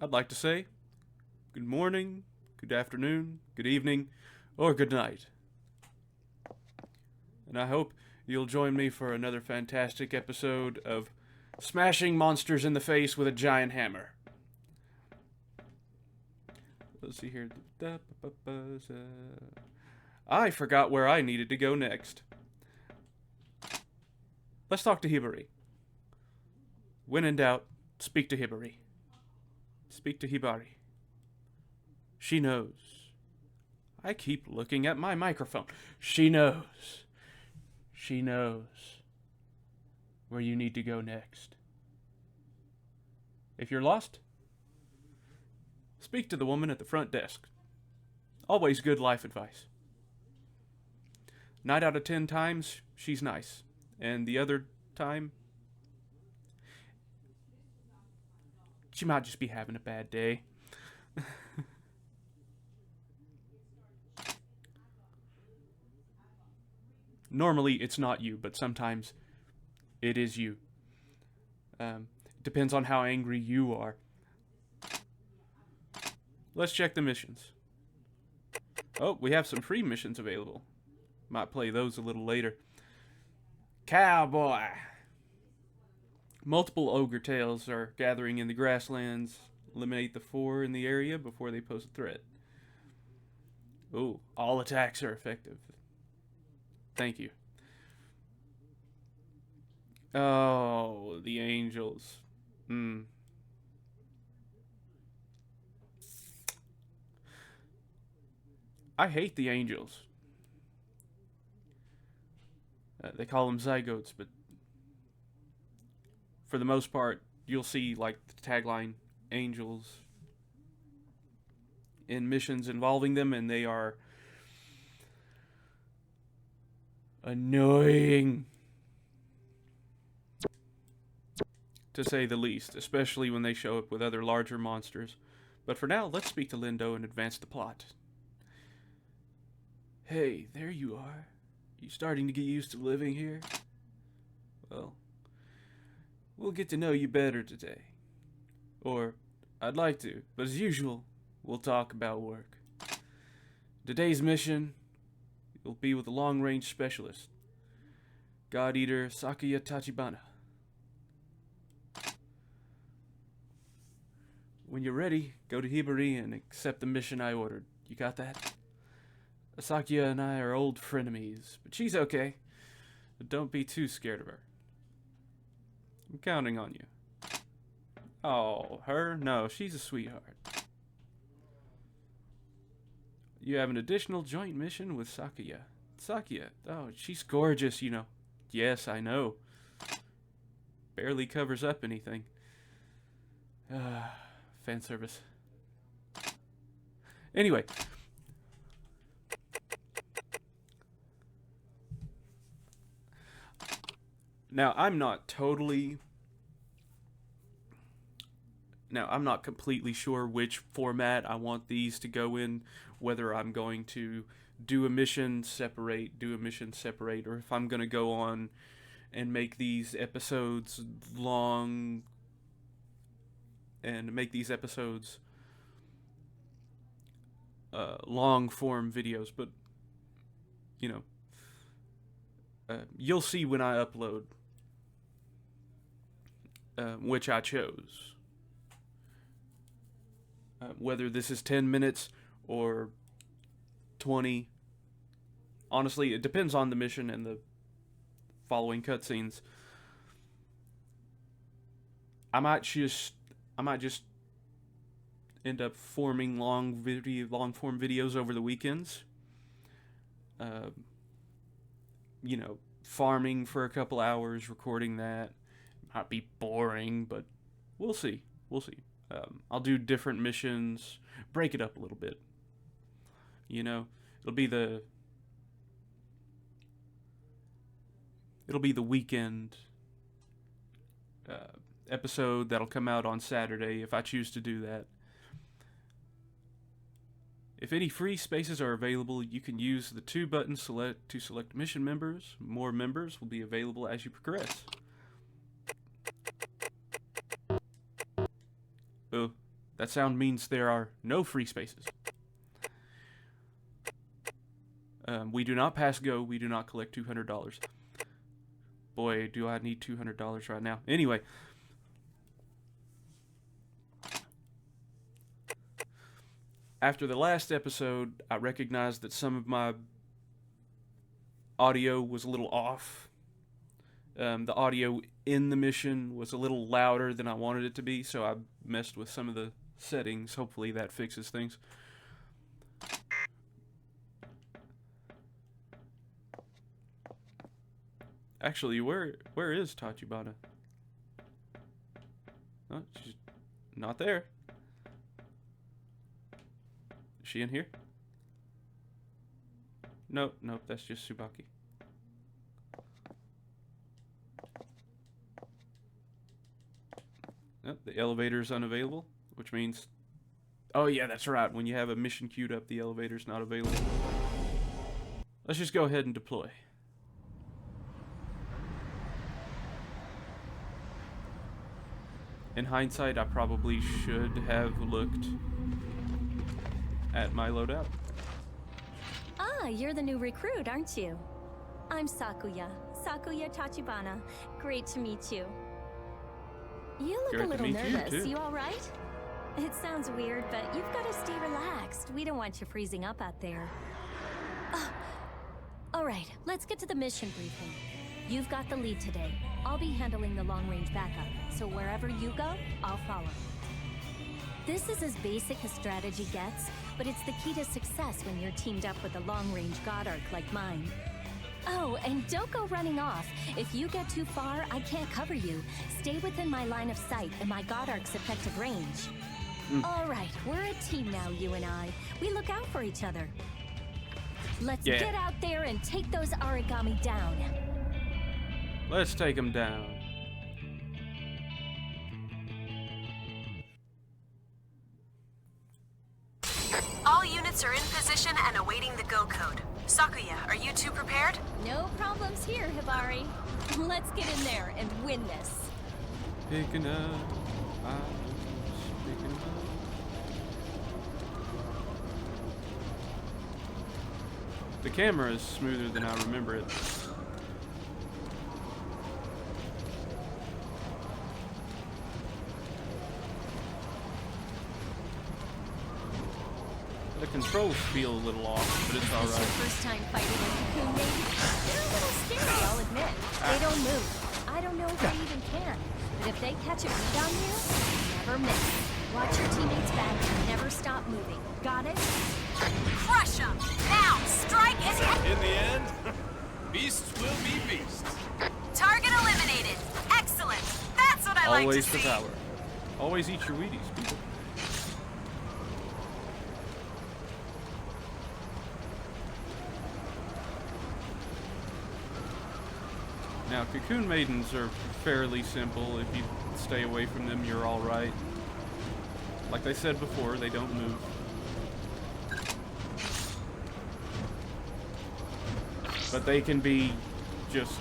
I'd like to say good morning, good afternoon, good evening, or good night. And I hope you'll join me for another fantastic episode of smashing monsters in the face with a giant hammer. Let's see here. I forgot where I needed to go next. Let's talk to Hibari. When in doubt, speak to Hibari. Speak to Hibari. She knows. I keep looking at my microphone. She knows. She knows where you need to go next. If you're lost, speak to the woman at the front desk. Always good life advice. 9 out of 10 times, she's nice. And the other time, she might just be having a bad day. Normally, it's not you, but sometimes it is you. Depends on how angry you are. Let's check the missions. Oh, we have some free missions available. Might play those a little later. Cowboy! Multiple ogre tails are gathering in the grasslands. Eliminate the 4 in the area before they pose a threat. Ooh, all attacks are effective. Thank you. Oh, the angels. I hate the angels. They call them zygotes, but for the most part, you'll see like the tagline angels in missions involving them, and they are annoying, to say the least, especially when they show up with other larger monsters. But for now, let's speak to Lindo and advance the plot. Hey, there you are. You starting to get used to living here? Well, we'll get to know you better today. Or, I'd like to, but as usual, we'll talk about work. Today's mission will be with a long-range specialist, God Eater Sakuya Tachibana. When you're ready, go to Hibari and accept the mission I ordered. You got that? Sakuya and I are old frenemies, but she's okay. Don't be too scared of her. I'm counting on you. Oh, her? No, she's a sweetheart. You have an additional joint mission with Sakuya. Sakuya? Oh, she's gorgeous, you know. Yes, I know. Barely covers up anything. Fan service. Anyway. Now, I'm not completely sure which format I want these to go in, whether I'm going to do a mission separate, or if I'm going to go on and make these episodes long and make these episodes long form videos. But, you know, you'll see when I upload which I chose. Whether this is 10 minutes or 20. Honestly, it depends on the mission and the following cutscenes. I might just end up forming long form videos over the weekends. You know, farming for a couple hours, recording that. Might be boring, but we'll see. I'll do different missions, break it up a little bit. You know, it'll be the weekend episode that'll come out on Saturday if I choose to do that. If any free spaces are available, you can use the 2 buttons to select mission members. More members will be available as you progress. Oh, That sound means there are no free spaces. We do not pass go. We do not collect $200. Boy, do I need $200 right now. Anyway. After the last episode, I recognized that some of my audio was a little off. The audio in the mission was a little louder than I wanted it to be, so I messed with some of the settings. Hopefully that fixes things. Actually, where is Tachibana? Oh, she's not there. Is she in here? Nope, that's just Tsubaki. Oh, the elevator's unavailable, which means... Oh yeah, that's right. When you have a mission queued up, the elevator's not available. Let's just go ahead and deploy. In hindsight, I probably should have looked at my loadout. Ah, you're the new recruit, aren't you? I'm Sakuya. Sakuya Tachibana. Great to meet you. You look a little nervous. You all right? It sounds weird, but you've got to stay relaxed. We don't want you freezing up out there. All right, let's get to the mission briefing. You've got the lead today. I'll be handling the long-range backup, so wherever you go, I'll follow. This is as basic a strategy gets, but it's the key to success when you're teamed up with a long-range god arc like mine. Oh, and don't go running off. If you get too far, I can't cover you. Stay within my line of sight and my god arc's effective range. All right, we're a team now, you and I. We look out for each other. Let's get out there and take those origami down. Let's take them down. All units are in position and awaiting the go code. Sakuya, are you two prepared? No problems here, Hibari. Let's get in there and win this. Picking up, picking up. The camera is smoother than I remember it. The controls feel a little off, but it's alright. This your first time fighting a cocoon, maybe? They're a little scary, I'll admit. They don't move. I don't know if they even can. But if they catch a beat on you, never miss. Watch your teammates back and never stop moving. Got it? Crush them! Now, strike and hit! In the end, beasts will be beasts. Target eliminated. Excellent. That's what I like to Always see. the power. Always eat your Wheaties, people. Now, cocoon maidens are fairly simple. If you stay away from them, you're alright. Like I said before, they don't move. But they can be just...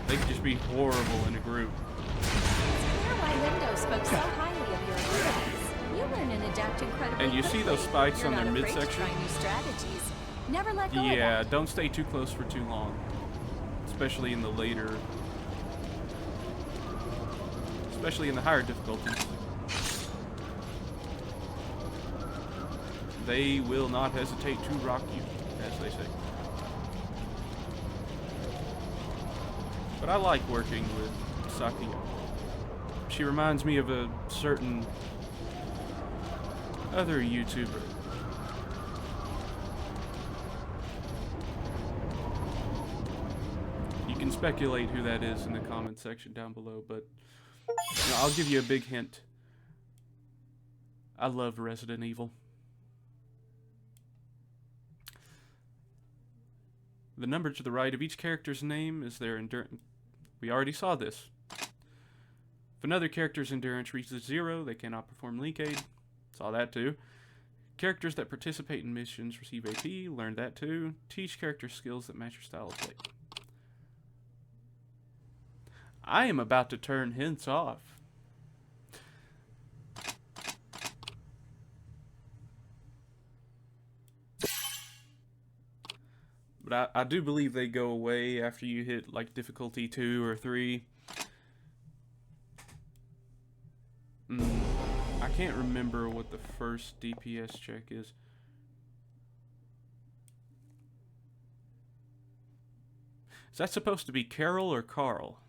They can just be horrible in a group. Clear why Lindo spoke so highly of your abilities. You learn and adapt incredibly And you see those quickly. spikes You're on their not afraid to midsection? try new strategies. Never let go of Yeah, that. don't stay too close for too long. Especially in the later... Especially in the higher difficulties. They will not hesitate to rock you, as they say. But I like working with Sakuya. She reminds me of a certain other YouTuber. You can speculate who that is in the comment section down below, but you know, I'll give you a big hint. I love Resident Evil. The number to the right of each character's name is their endurance. We already saw this. If another character's endurance reaches 0, they cannot perform Link Aid. Saw that too. Characters that participate in missions receive AP. Learned that too. Teach character skills that match your style of play. I am about to turn hints off. But I do believe they go away after you hit like difficulty 2 or 3. I can't remember what the first DPS check is. Is that supposed to be Carol or Carl?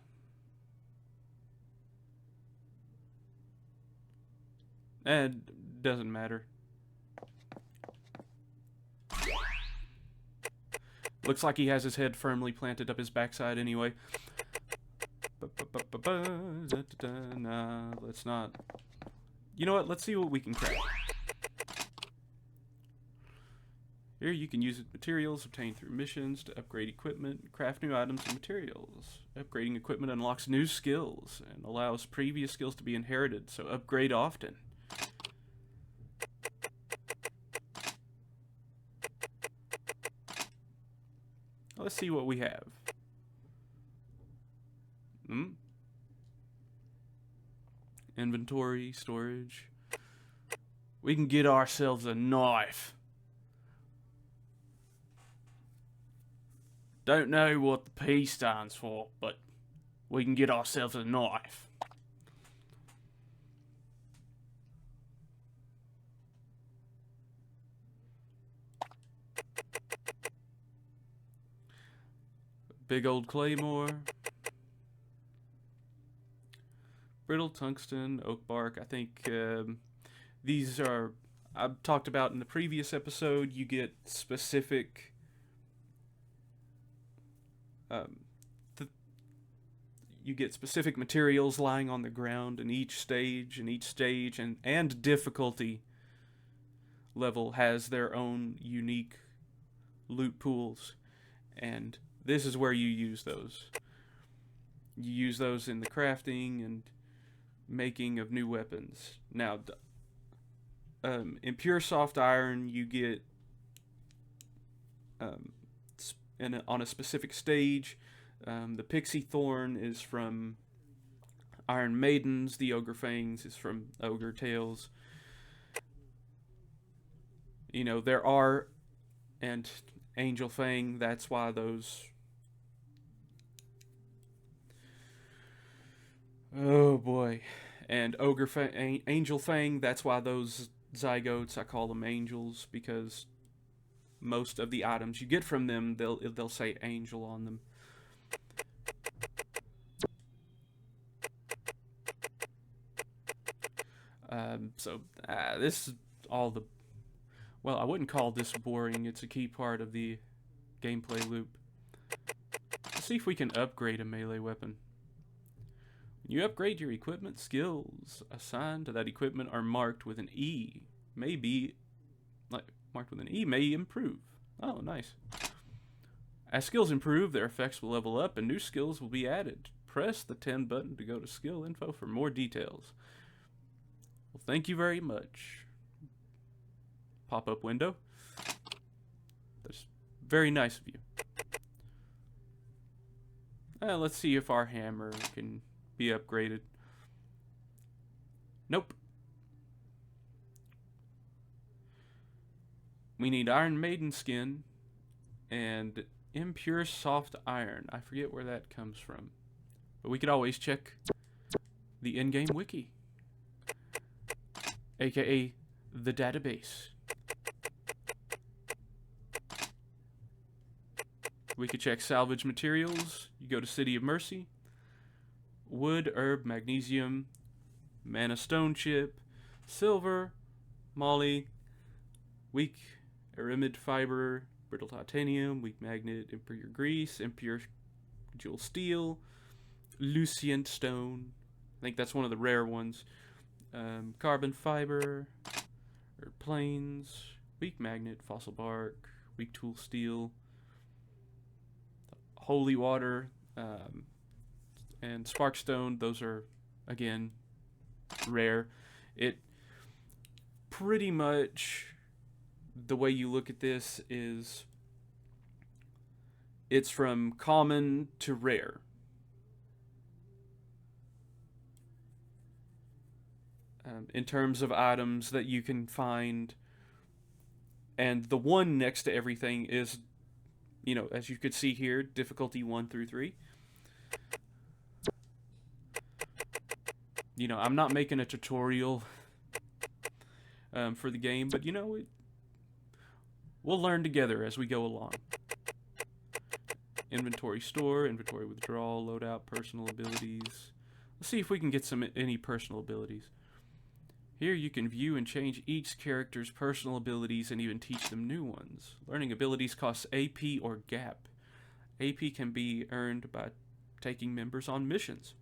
Doesn't matter. Looks like he has his head firmly planted up his backside anyway. Nah, let's not. You know what? Let's see what we can craft. Here you can use materials obtained through missions to upgrade equipment, craft new items and materials. Upgrading equipment unlocks new skills and allows previous skills to be inherited, so upgrade often. Let's see what we have. Inventory, storage. We can get ourselves a knife. Don't know what the P stands for, but we can get ourselves a knife. Big old claymore. Brittle tungsten, oak bark. I think these are, I've talked about in the previous episode, you get specific materials lying on the ground in each stage, and difficulty level has their own unique loot pools, and this is where you use those. You use those in the crafting and making of new weapons. Now, in pure soft iron, you get on a specific stage. The Pixie Thorn is from Iron Maidens. The Ogre Fangs is from Ogre Tales. You know, there are, and Angel Fang, that's why those... Oh boy. And Angel Fang, that's why those zygotes, I call them angels, because most of the items you get from them, they'll say angel on them. This is all the... Well, I wouldn't call this boring. It's a key part of the gameplay loop. Let's see if we can upgrade a melee weapon. When you upgrade your equipment, skills assigned to that equipment are marked with an E. Marked with an E may improve. Oh, nice. As skills improve, their effects will level up and new skills will be added. Press the 10 button to go to skill info for more details. Well, thank you very much. Pop-up window. That's very nice of you. Let's see if our hammer can be upgraded. Nope. We need Iron Maiden skin and impure soft iron. I forget where that comes from, but we could always check the in-game wiki, aka the database. We could check salvage materials. You go to City of Mercy. Wood, herb, magnesium, mana stone chip, silver, moly, weak aramid fiber, brittle titanium, weak magnet, impure grease, impure jewel steel, lucient stone. I think that's one of the rare ones. Carbon fiber, herb plains, weak magnet, fossil bark, weak tool steel, holy water, and sparkstone. Those are, again, rare. It pretty much, the way you look at this is it's from common to rare. in terms of items that you can find. And the one next to everything is, you know, as you could see here, difficulty 1 through 3. You know, I'm not making a tutorial for the game, but, you know, we'll learn together as we go along. Inventory store, inventory withdrawal, loadout, personal abilities. Let's see if we can get any personal abilities. Here you can view and change each character's personal abilities and even teach them new ones. Learning abilities costs AP or GAP. AP can be earned by taking members on missions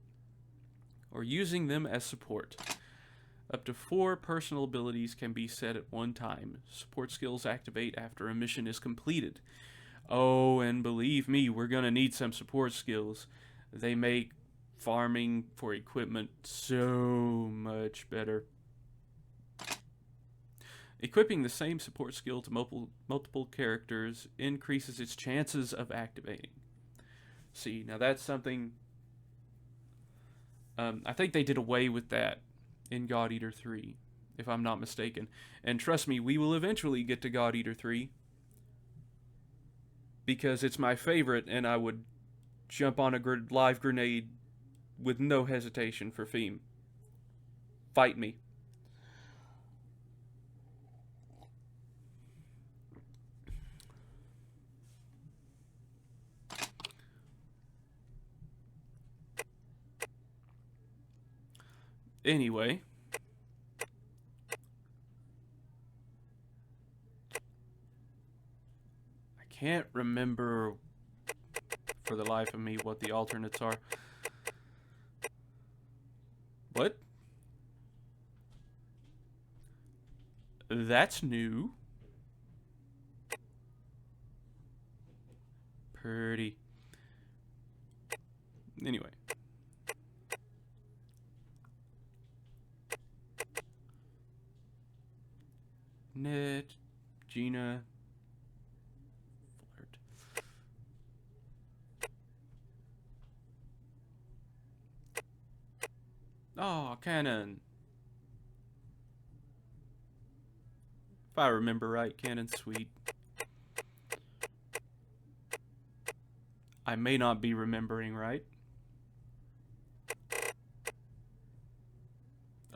or using them as support. Up to 4 personal abilities can be set at one time. Support skills activate after a mission is completed. Oh, and believe me, we're going to need some support skills. They make farming for equipment so much better. Equipping the same support skill to multiple characters increases its chances of activating. See, now that's something... I think they did away with that in God Eater 3, if I'm not mistaken. And trust me, we will eventually get to God Eater 3, because it's my favorite, and I would jump on a live grenade with no hesitation for Theme. Fight me. Anyway, I can't remember for the life of me what the alternates are. What? That's new. Pretty. Anyway. Ned, Gina, Flirt. Oh, Cannon. If I remember right, Cannon's sweet. I may not be remembering right.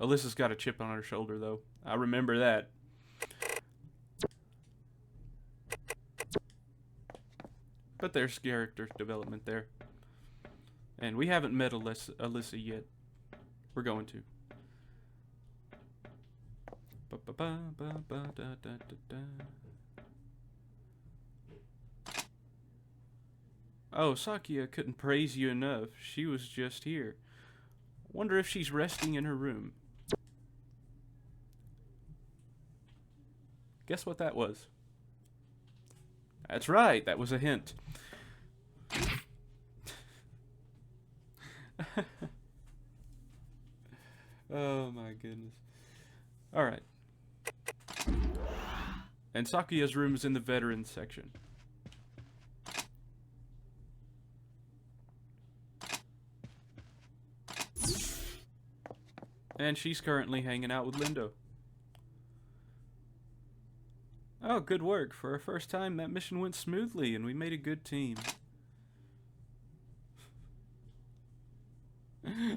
Alyssa's got a chip on her shoulder, though. I remember that. But there's character development there. And we haven't met Alyssa yet. We're going to. Oh, Sakia couldn't praise you enough. She was just here. Wonder if she's resting in her room. Guess what that was? That's right, that was a hint. Oh my goodness. Alright. And Sakuya's room is in the veterans section. And she's currently hanging out with Lindo. Oh, good work. For our first time, that mission went smoothly, and we made a good team.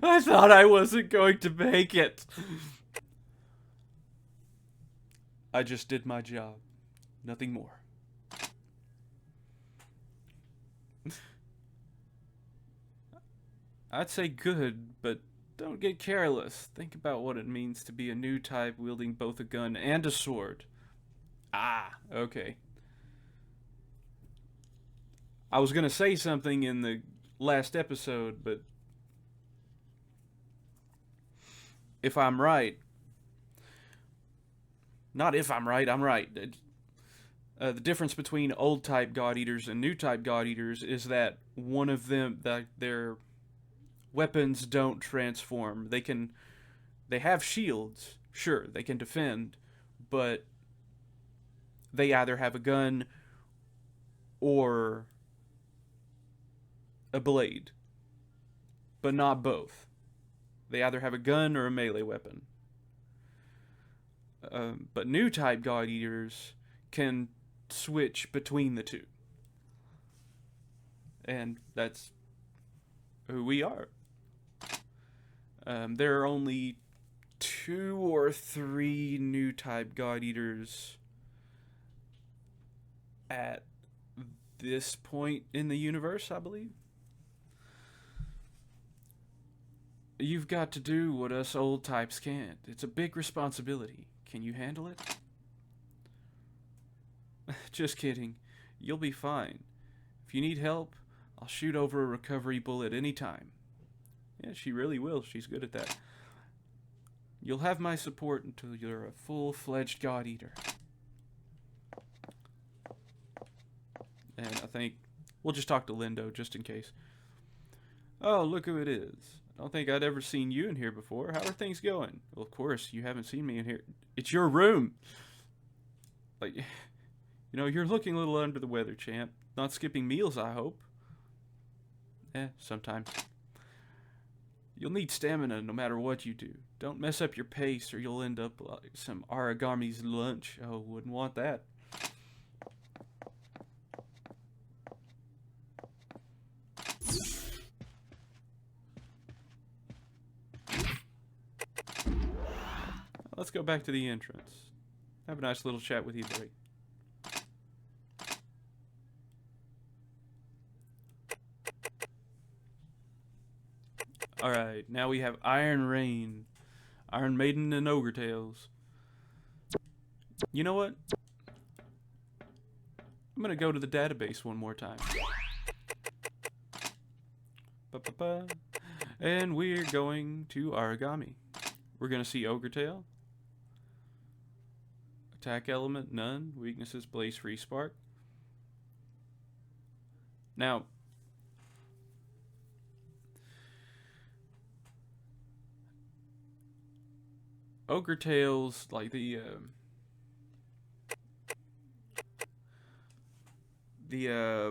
I thought I wasn't going to make it. I just did my job. Nothing more. I'd say good, but don't get careless. Think about what it means to be a new type wielding both a gun and a sword. Ah, okay. I was gonna say something in the last episode, but if I'm right, not if I'm right, I'm right. The difference between old type God Eaters and new type God Eaters is that one of them, their weapons don't transform. They have shields, sure, they can defend, but they either have a gun or a blade, but not both. They either have a gun or a melee weapon. But new type God Eaters can switch between the two. And that's who we are. There are only 2 or 3 new type God Eaters at this point in the universe, I believe. You've got to do what us old types can't. It's a big responsibility. Can you handle it? Just kidding. You'll be fine. If you need help, I'll shoot over a recovery bullet any time. Yeah, she really will. She's good at that. You'll have my support until you're a full-fledged God Eater. And I think we'll just talk to Lindo just in case. Oh, look who it is. I don't think I'd ever seen you in here before. How are things going? Well, of course, you haven't seen me in here. It's your room. Like, you know, you're looking a little under the weather, champ. Not skipping meals, I hope. Sometimes. You'll need stamina no matter what you do. Don't mess up your pace or you'll end up like some Aragami's lunch. Oh, wouldn't want that. Let's go back to the entrance. Have a nice little chat with you, buddy. Alright, now we have Iron Rain, Iron Maiden, and Ogre Tales. You know what? I'm gonna go to the database one more time. Ba-ba-ba. And we're going to Aragami. We're gonna see Ogre Tail. Attack element, none. Weaknesses, blaze free spark. Now, Ogre Tails, like the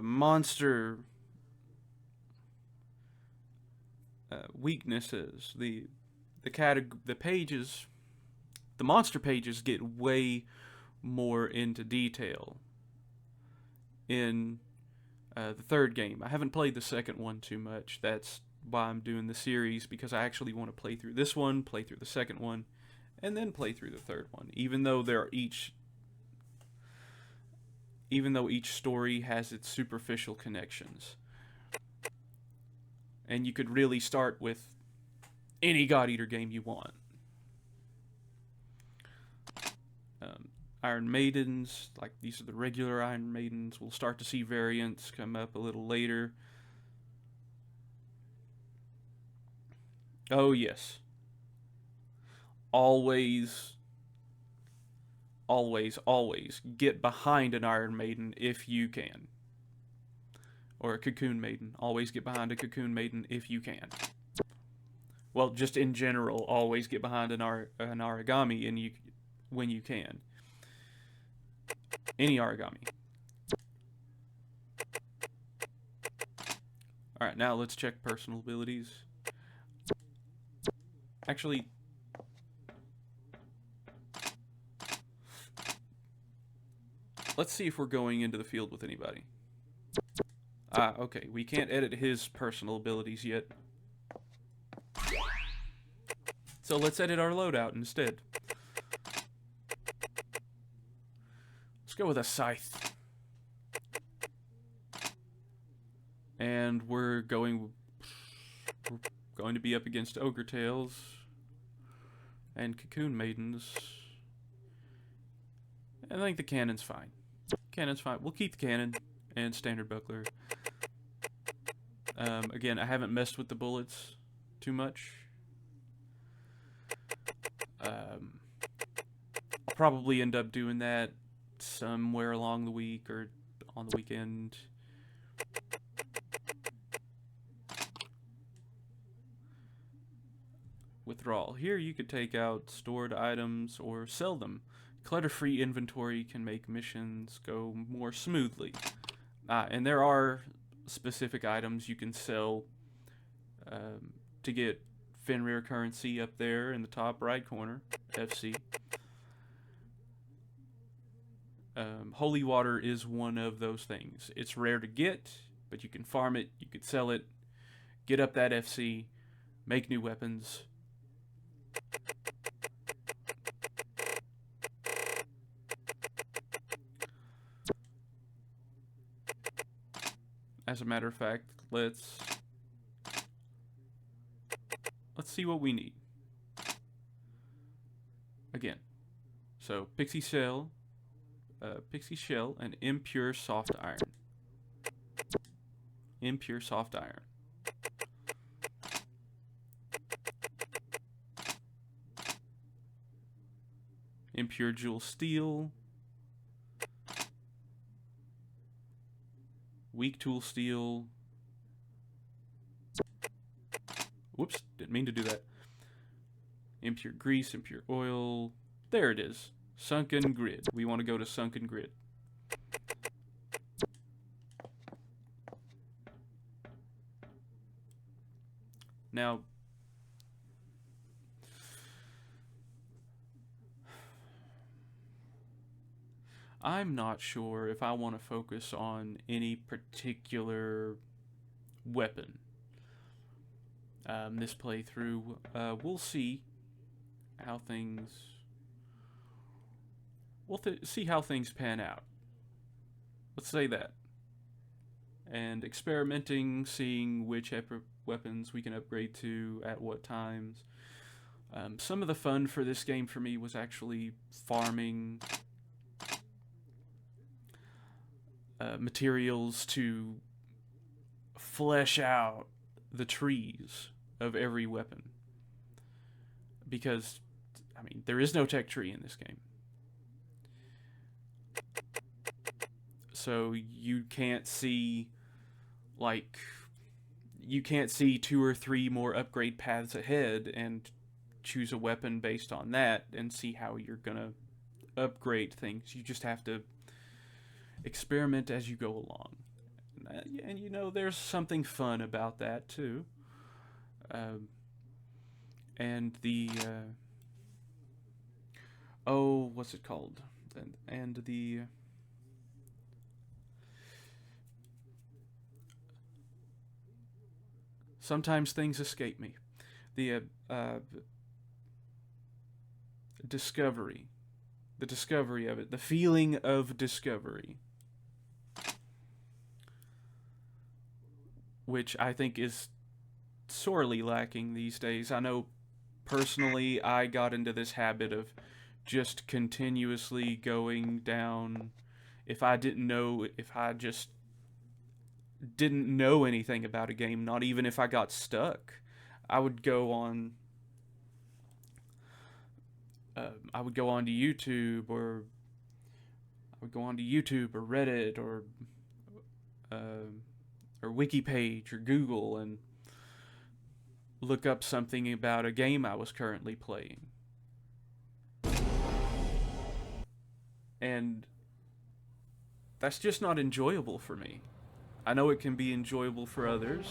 monster weaknesses, the pages, the monster pages get way more into detail in the third game. I haven't played the second one too much. That's why I'm doing the series, because I actually want to play through this one, play through the second one, and then play through the third one. Even though each story has its superficial connections. And you could really start with any God Eater game you want. Iron Maidens, like these are the regular Iron Maidens. We'll start to see variants come up a little later. Oh yes. Always get behind an Iron Maiden if you can. Or a Cocoon Maiden. Always get behind a Cocoon Maiden if you can. Well, just in general, always get behind an Aragami when you can. Any Aragami. Alright, now let's check personal abilities. Actually, let's see if we're going into the field with anybody. Ah, okay. We can't edit his personal abilities yet. So let's edit our loadout instead. Let's go with a scythe. And we're going to be up against Ogre Tails and Cocoon Maidens. I think the cannon's fine. Cannon's fine. We'll keep the cannon and standard buckler. Again, I haven't messed with the bullets too much. I'll probably end up doing that somewhere along the week or on the weekend. Withdrawal. Here you could take out stored items or sell them. Clutter-free inventory can make missions go more smoothly. And there are specific items you can sell to get Fenrir currency up there in the top right corner, FC. Holy water is one of those things. It's rare to get, but you can farm it, you could sell it, get up that FC, make new weapons. As a matter of fact, let's see what we need. Again, so pixie shell, and impure soft iron. Impure soft iron. Impure jewel steel. Weak tool steel. Whoops, didn't mean to do that. Impure grease, impure oil. There it is. Sunken grid. We want to go to sunken grid. Now, I'm not sure if I want to focus on any particular weapon. This playthrough, we'll see how things. We'll see how things pan out. Let's say that. And experimenting, seeing which weapons we can upgrade to at what times. Some of the fun for this game for me was actually farming materials to flesh out the trees of every weapon. Because, I mean, there is no tech tree in this game. So you can't see, like, you can't see 2 or 3 more upgrade paths ahead and choose a weapon based on that and see how you're gonna upgrade things. You just have to experiment as you go along. And you know, there's something fun about that too. And the oh, what's it called? And the sometimes things escape me. The discovery. The discovery of it. The feeling of discovery. Which I think is sorely lacking these days. I know personally I got into this habit of just continuously going down. If I just didn't know anything about a game, not even if I got stuck, I would go on to YouTube or Reddit or Wiki page or Google and look up something about a game I was currently playing. And that's just not enjoyable for me. I know it can be enjoyable for others,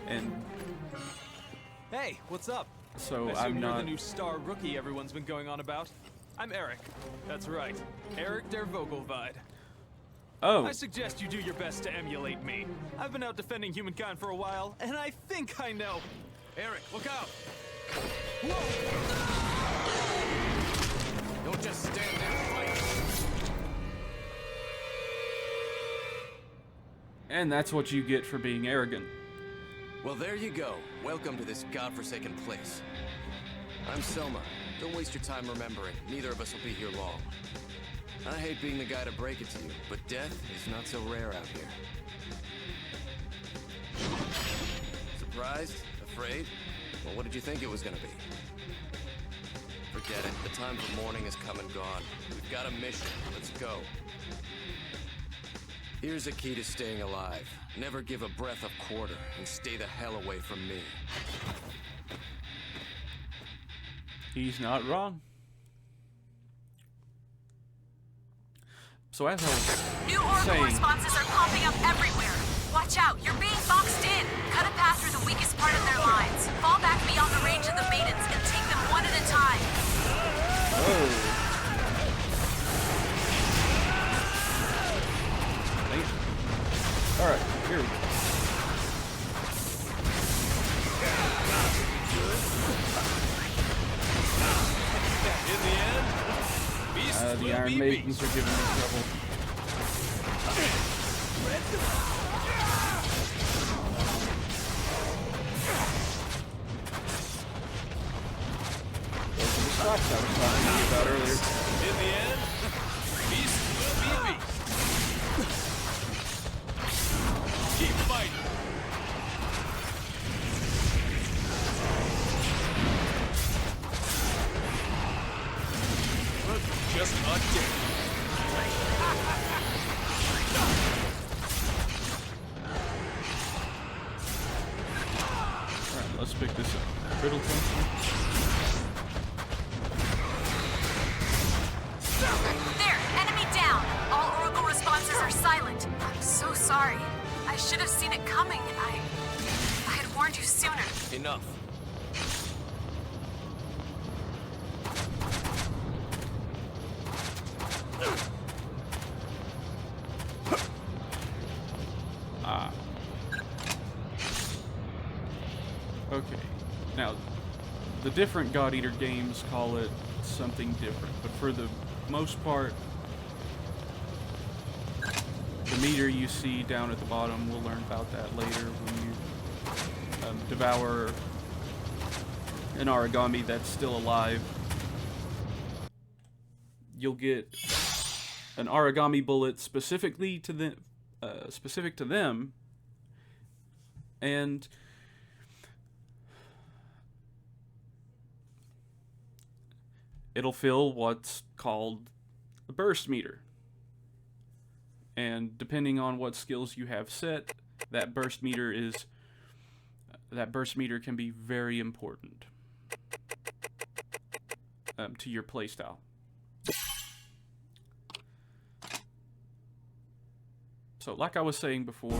and Hey, what's up? so I assume I'm you're not. the new star rookie everyone's been going on about. I'm Eric. That's right, Eric der Vogelweide. Oh, I suggest you do your best to emulate me. I've been out defending humankind for a while, and I think I know. Eric, look out! Whoa! Don't just stand there and fight. and that's what you get for being arrogant. Well, there you go. Welcome to this godforsaken place. I'm Selma. Don't waste your time remembering. Neither of us will be here long. I hate being the guy to break it to you, but death is not so rare out here. Surprised? Afraid? Well, what did you think it was gonna be? Forget it. The time for mourning has come and gone. We've got a mission. Let's go. Here's a key to staying alive. Never give a breath a quarter, and stay the hell away from me. He's not wrong. So as I was New orbital saying, responses are popping up everywhere. Watch out, you're being boxed in. Cut a path through the weakest part of their lines. Fall back beyond the range of the maidens and take them one at a time. oh, The Iron Maidens are giving me trouble. Those are the stocks I was talking to you about earlier. In the end, beast will be beast. Keep fighting. Just a dick. Alright, let's pick this up. Brittle tension. There, enemy down. All Oracle responses are silent. I'm so sorry. I should have seen it coming. I had warned you sooner. Enough. Okay. Now, the different God Eater games call it something different, but for the most part, the meter you see down at the bottom, we'll learn about that later when you devour an origami that's still alive. You'll get an origami bullet specifically to the specific to them, and it'll fill what's called a burst meter. And depending on what skills you have set, that burst meter can be very important to your playstyle. So, like I was saying before,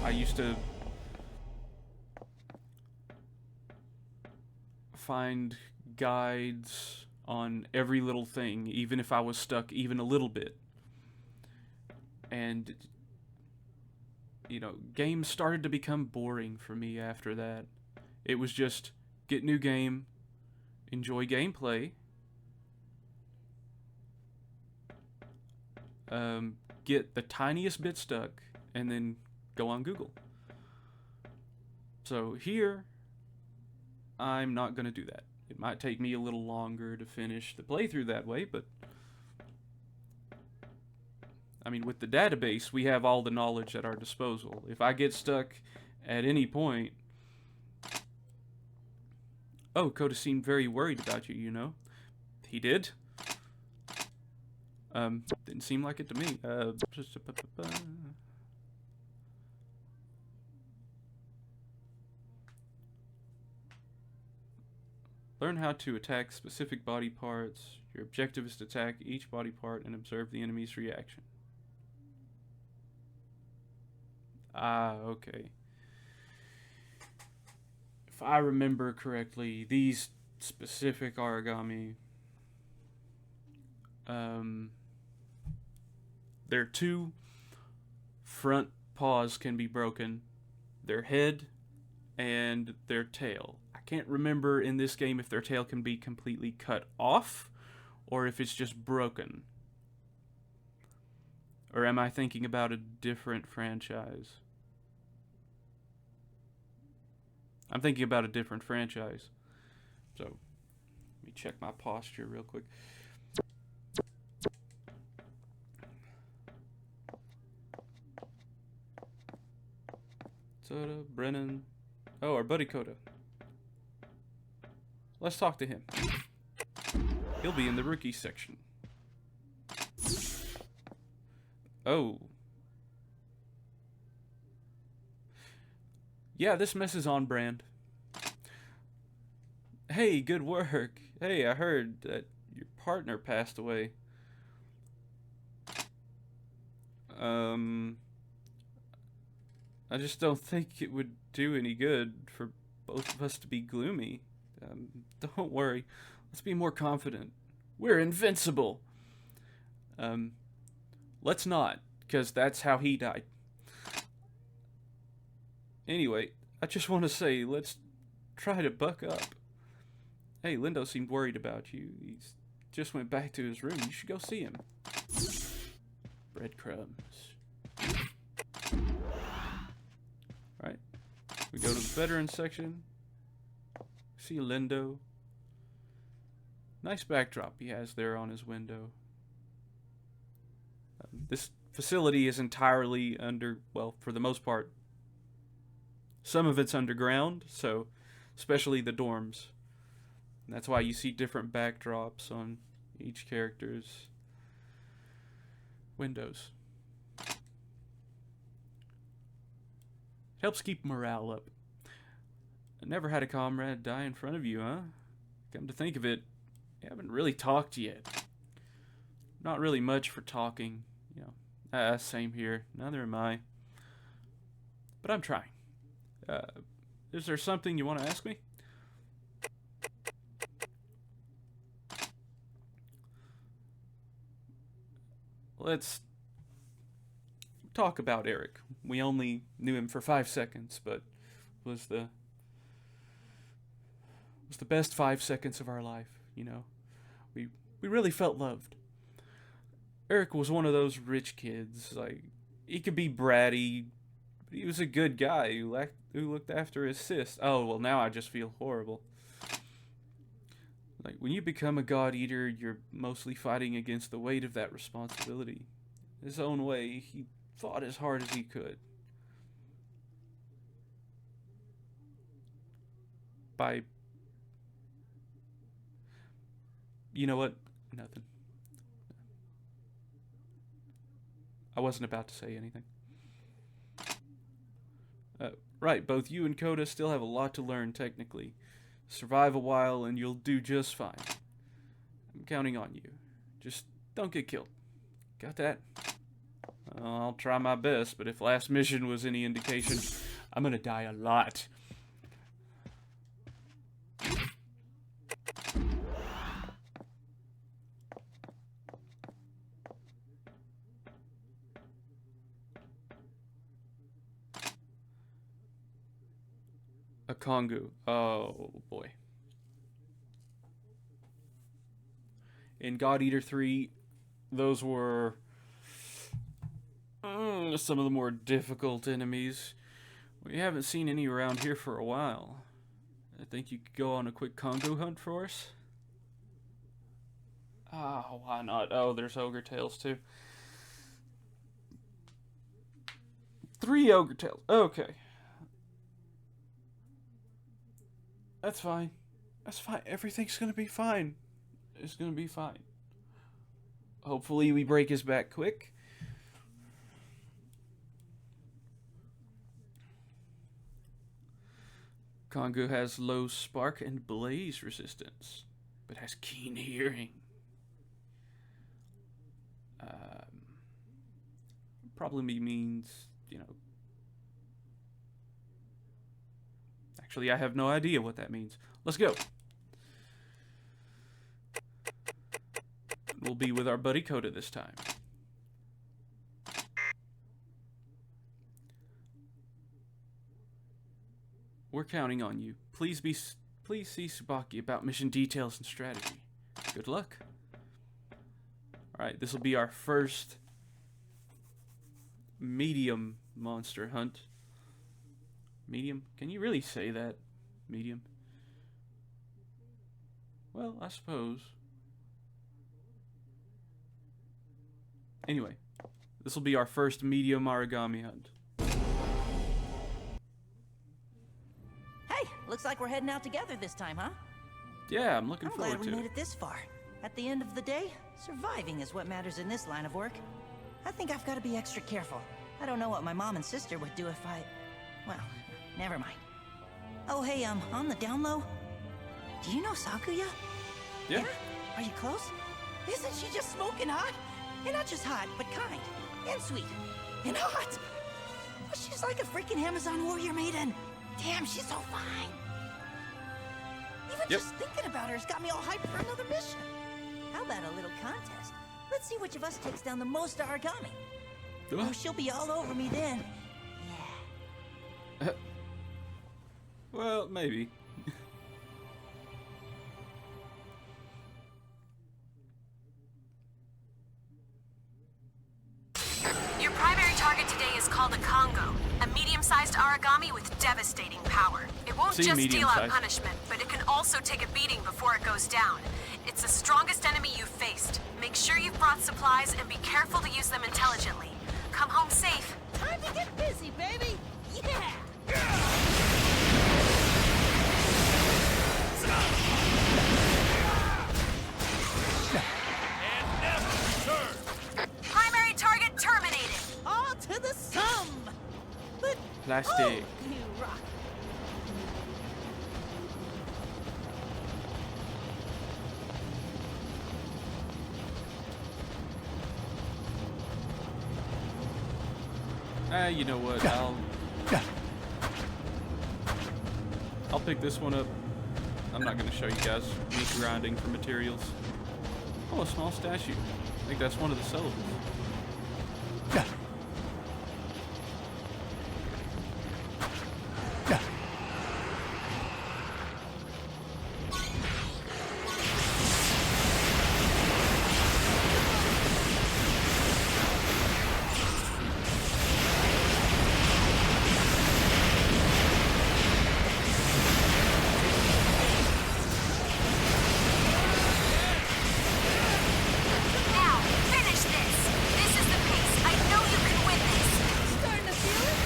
I used to find guides on every little thing, even if I was stuck even a little bit. And, you know, games started to become boring for me after that. It was just, get new game, enjoy gameplay, get the tiniest bit stuck, and then go on Google. So here, I'm not going to do that. It might take me a little longer to finish the playthrough that way, but I mean, with the database, we have all the knowledge at our disposal. If I get stuck at any point... Oh, Coda seemed very worried about you, you know? He did? Didn't seem like it to me. Learn how to attack specific body parts. Your objective is to attack each body part and observe the enemy's reaction. Ah, okay. If I remember correctly, these specific origami, their two front paws can be broken, their head and their tail. I can't remember in this game if their tail can be completely cut off or if it's just broken. Or am I thinking about a different franchise? I'm thinking about a different franchise. So, let me check my posture real quick. Soda, Brennan. Oh, our buddy Coda. Let's talk to him. He'll be in the rookie section. Oh. Yeah, this mess is on brand. Hey, good work. Hey, I heard that your partner passed away. I just don't think it would do any good for both of us to be gloomy. Don't worry. Let's be more confident. We're invincible. Let's not, because that's how he died. Anyway, I just want to say, let's try to buck up. Hey, Lindo seemed worried about you. He's just went back to his room. You should go see him. Breadcrumbs. Right. We go to the veterans section. See Lindo. Nice backdrop he has there on his window. This facility is entirely under, well, for the most part, some of it's underground, so especially the dorms. And that's why you see different backdrops on each character's windows. It helps keep morale up. I never had a comrade die in front of you, huh? Come to think of it, you haven't really talked yet. Not really much for talking, you know. Same here. Neither am I. But I'm trying. Is there something you want to ask me? Let's talk about Eric. We only knew him for 5 seconds, but was the best 5 seconds of our life, you know. We really felt loved. Eric was one of those rich kids. Like, he could be bratty, but he was a good guy who looked after his sis. Oh, well, now I just feel horrible. Like, when you become a God Eater, you're mostly fighting against the weight of that responsibility. His own way, he fought as hard as he could. You know what? Nothing. I wasn't about to say anything. Right, both you and Coda still have a lot to learn technically. Survive a while and you'll do just fine. I'm counting on you. Just don't get killed. Got that? I'll try my best, but if last mission was any indication, I'm gonna die a lot. A Kongu. Oh, boy. In God Eater 3, those were some of the more difficult enemies. We haven't seen any around here for a while. I think you could go on a quick Kongu hunt for us? Ah, why not? Oh, there's ogre tails too. 3 ogre tails. Okay. That's fine. That's fine. Everything's gonna be fine. It's gonna be fine. Hopefully we break his back quick. Kongu has low spark and blaze resistance, but has keen hearing. Probably means, you know... Actually, I have no idea what that means. Let's go. We'll be with our buddy Coda this time. We're counting on you. Please see Tsubaki about mission details and strategy. Good luck. Alright, this will be our first medium monster hunt. Medium? Can you really say that? Medium? Well, I suppose. Anyway, this will be our first medium origami hunt. Hey, looks like we're heading out together this time, huh? Yeah, I'm looking I'm forward glad we to made it. it this far. At the end of the day, surviving is what matters in this line of work. I think I've got to be extra careful. I don't know what my mom and sister would do if I... Well, never mind. Oh, hey, on the down low, do you know Sakuya? Yeah. Are you close? Isn't she just smoking hot? And not just hot, but kind. And sweet. And hot. Oh, she's like a freaking Amazon warrior maiden. Damn, she's so fine. Even just thinking about her has got me all hyped for another mission. How about a little contest? Let's see which of us takes down the most origami. Oh, she'll be all over me then. Yeah. Well, maybe. Medium-sized origami with devastating power. It won't See, just deal out medium-sized. punishment, but it can also take a beating before it goes down. It's the strongest enemy you've faced. Make sure you've brought supplies and be careful to use them intelligently. Come home safe. Time to get busy, baby. Yeah. Primary target terminated. All to the sum. But Plastic. oh, you rock. You know what? I'll pick this one up. I'm not going to show you guys me grinding for materials. Oh, a small statue. I think that's one of the syllables. Now, finish this. This is the pace. I know you can win this. Starting to feel it?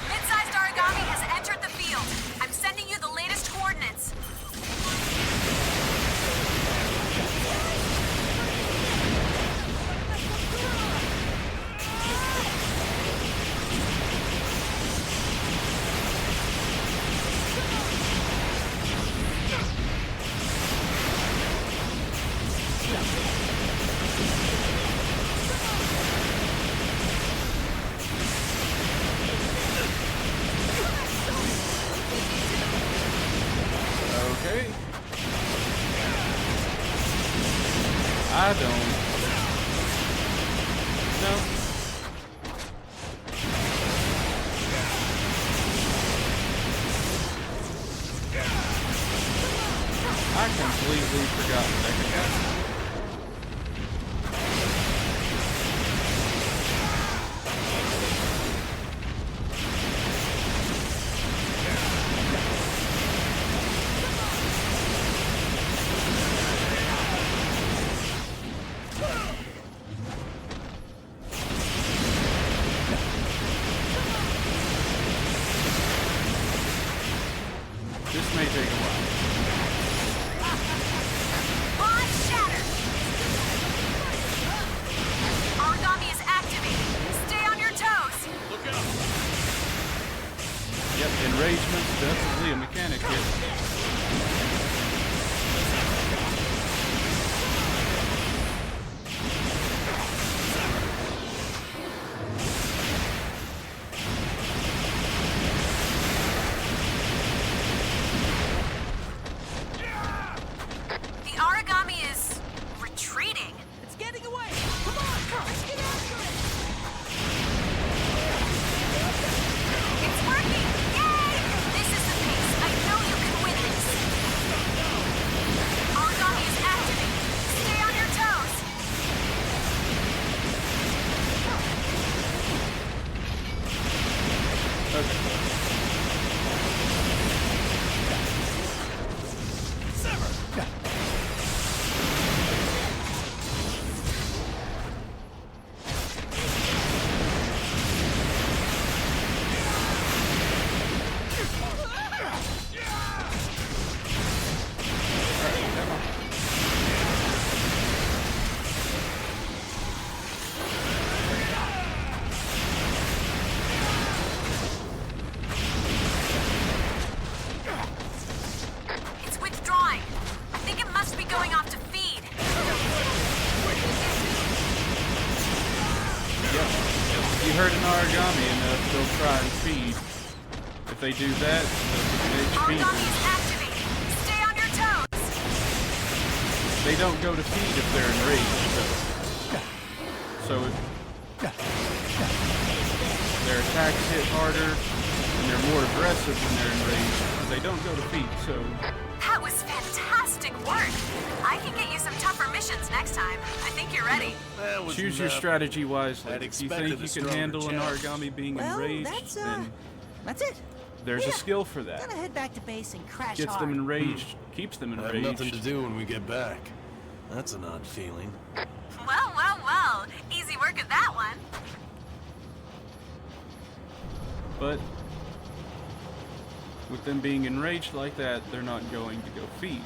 Mid-sized origami has entered the field. I'm sending you the latest coordinates. Okay. I don't. No. I completely forgot that I could have. This may take a while. Bond shatter. Origami is activated. Stay on your toes. Look out! Yep, enragement's definitely a mechanic here. The origami is retreating. It's getting away. Come on, let's get after it. It's working! Yay! This is the pace. I know you can win this. Origami is activated. Stay on your toes. It's withdrawing. I think it must be going off to feed. Yep. You heard an origami enough, they'll try and feed. If they do that, they'll feed. Origami is activated. Stay on your toes. They don't go to feed if they're enraged, so their attacks hit harder, and they're more aggressive when they're enraged, but they don't go to feet, so... That was fantastic work. I can get you some tougher missions next time. I think you're ready. That was Choose your nothing. strategy wisely. I'd If you expected think a you can stronger handle an challenge. origami being Well, enraged, then that's it. there's Yeah. a skill for that. Gonna head back to base and crash Gets hard. them enraged, keeps them I have enraged. nothing to do when we get back. That's an odd feeling. Well, well, well. Easy work with that one. But with them being enraged like that, they're not going to go feed.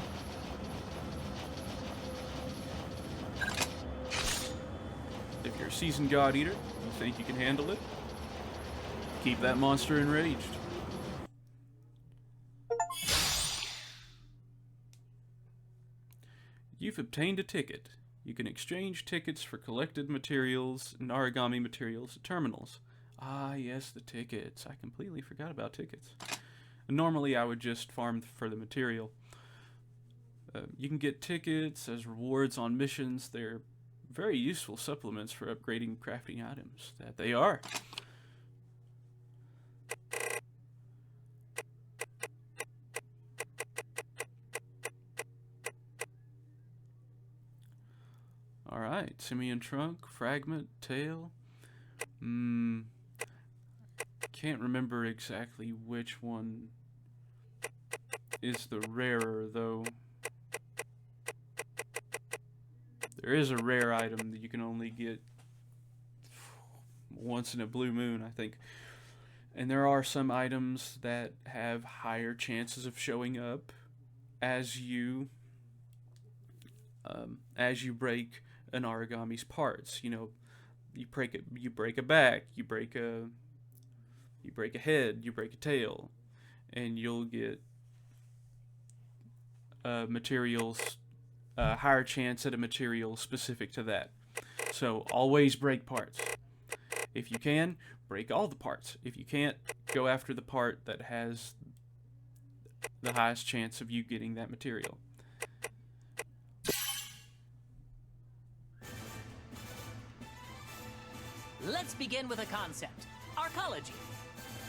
If you're a seasoned God Eater, you think you can handle it, keep that monster enraged. You've obtained a ticket. You can exchange tickets for collected materials and origami materials at terminals. Ah, yes, the tickets. I completely forgot about tickets. Normally, I would just farm for the material. You can get tickets as rewards on missions. They're very useful supplements for upgrading crafting items. That they are. Alright, simian trunk, fragment, tail. Can't remember exactly which one is the rarer, though. There is a rare item that you can only get once in a blue moon, I think. And there are some items that have higher chances of showing up as you break an origami's parts. You know, you break a back, you break a head, you break a tail, and you'll get materials, higher chance at a material specific to that. So always break parts. If you can, break all the parts. If you can't, go after the part that has the highest chance of you getting that material. Let's begin with a concept. Arcology.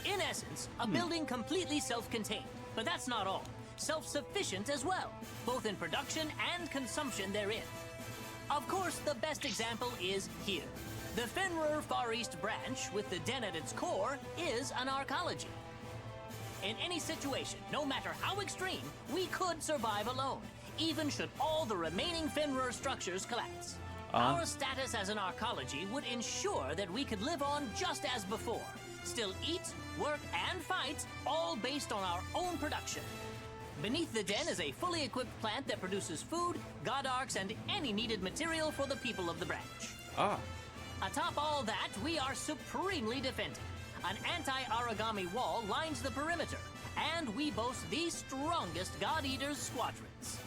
In essence, a building completely self-contained. But that's not all. Self-sufficient as well, both in production and consumption therein. Of course, the best example is here. The Fenrir Far East branch, with the den at its core, is an arcology. In any situation, no matter how extreme, we could survive alone, even should all the remaining Fenrir structures collapse. Our status as an arcology would ensure that we could live on just as before, still eat, work, and fight, all based on our own production. Beneath the den is a fully equipped plant that produces food, god arcs, and any needed material for the people of the branch. Atop all that, we are supremely defended. An anti-origami wall lines the perimeter, and we boast the strongest God Eaters squadrons.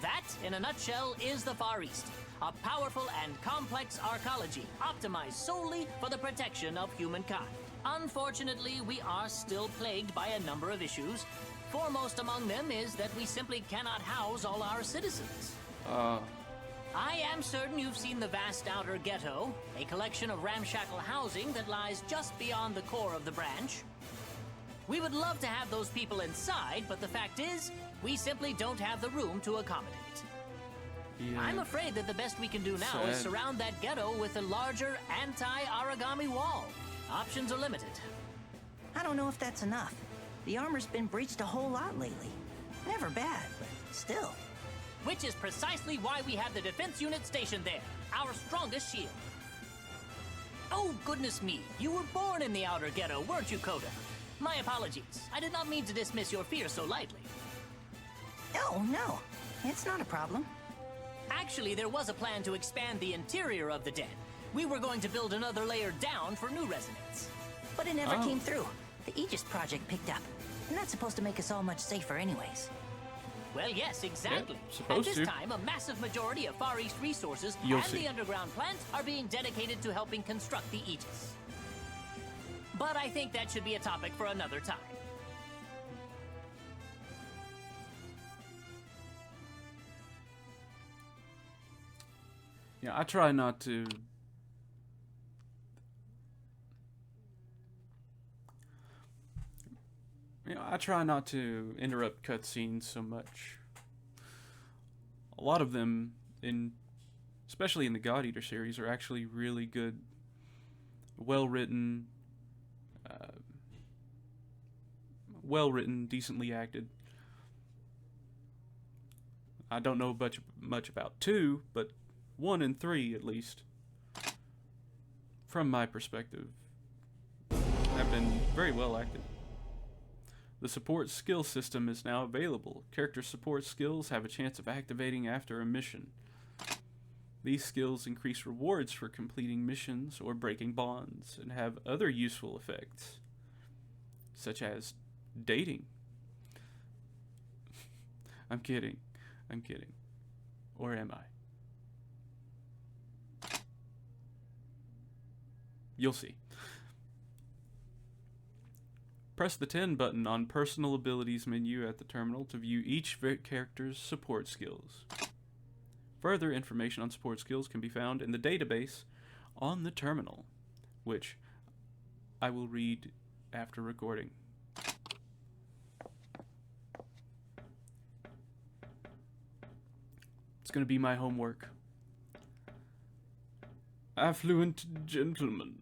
That, in a nutshell, is the Far East, a powerful and complex arcology optimized solely for the protection of humankind. Unfortunately, we are still plagued by a number of issues. Foremost among them is that we simply cannot house all our citizens. I am certain you've seen the vast outer ghetto, a collection of ramshackle housing that lies just beyond the core of the branch. We would love to have those people inside, but the fact is, we simply don't have the room to accommodate. Yeah. I'm afraid that the best we can do now is Sad. surround that ghetto with a larger anti-origami wall. Options are limited. I don't know if that's enough. The armor's been breached a whole lot lately. Never bad, but still. Which is precisely why we have the defense unit stationed there, our strongest shield. Oh, goodness me, you were born in the outer ghetto, weren't you, Coda? My apologies. I did not mean to dismiss your fear so lightly. Oh, no. It's not a problem. Actually, there was a plan to expand the interior of the den. We were going to build another layer down for new residents. But it never Oh. came through. The Aegis project picked up. And that's supposed to make us all much safer anyways. Well, yes, exactly. Yeah, supposed At this to. time, a massive majority of Far East resources You'll and see. the underground plant are being dedicated to helping construct the Aegis. But I think that should be a topic for another time. Yeah, I try not to. try not to interrupt cutscenes so much. A lot of them, especially in the God Eater series, are actually really good, well-written, decently acted. I don't know much about 2, but 1 and 3 at least, from my perspective, have been very well acted. The support skill system is now available. Character support skills have a chance of activating after a mission. These skills increase rewards for completing missions or breaking bonds, and have other useful effects, such as dating. I'm kidding. Or am I? You'll see. Press the 10 button on Personal Abilities menu at the terminal to view each character's support skills. Further information on support skills can be found in the database on the terminal, which I will read after recording. It's going to be my homework. Affluent gentleman.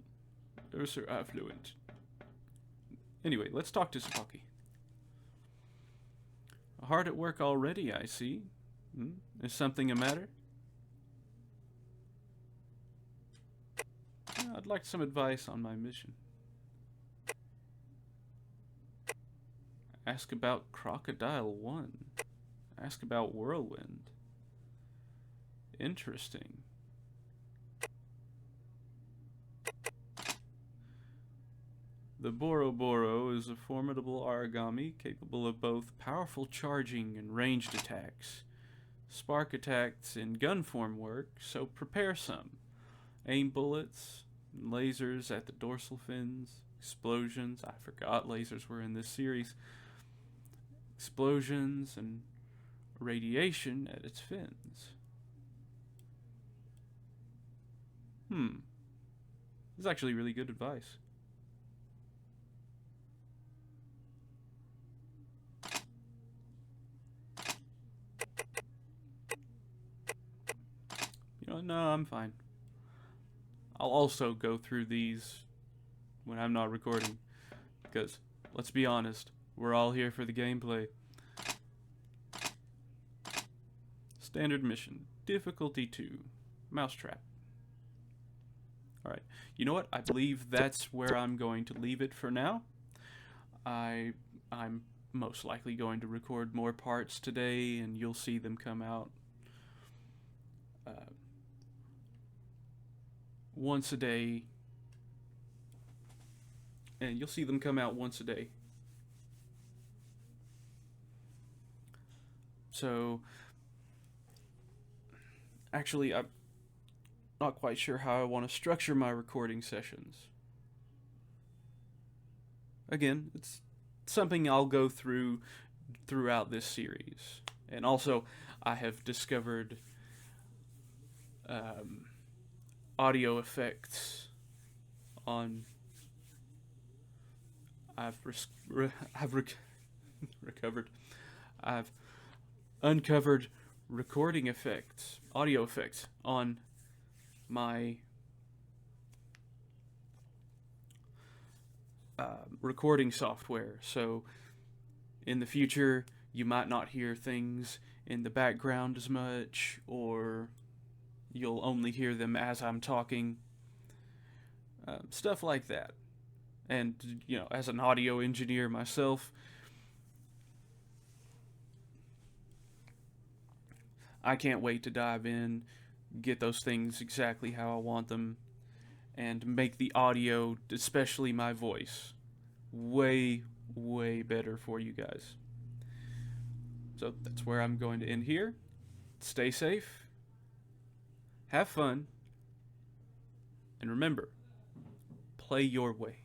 Oh, sir, affluent. Anyway, let's talk to Sapaki. Hard at work already, I see. Is something the matter? I'd like some advice on my mission. Ask about Crocodile 1. Ask about Whirlwind. Interesting. The Boroboro is a formidable origami capable of both powerful charging and ranged attacks. Spark attacks in gun form work, so prepare some. Aim bullets, and lasers at the dorsal fins, explosions. I forgot lasers were in this series. Explosions and radiation at its fins. This is actually really good advice. No, I'm fine. I'll also go through these when I'm not recording, because, let's be honest, we're all here for the gameplay. Standard mission, difficulty 2, mousetrap. Alright, you know what? I believe that's where I'm going to leave it for now. I'm most likely going to record more parts today, and you'll see them come out once a day, and you'll see them come out once a day. So, actually, I'm not quite sure how I want to structure my recording sessions. Again, it's something I'll go through throughout this series. And also, I have discovered audio effects on. I've uncovered recording effects, audio effects on my recording software. So in the future, you might not hear things in the background as much, or you'll only hear them as I'm talking. Stuff like that. And, as an audio engineer myself, I can't wait to dive in, get those things exactly how I want them, and make the audio, especially my voice, way, way better for you guys. So that's where I'm going to end here. Stay safe, have fun, and remember, play your way.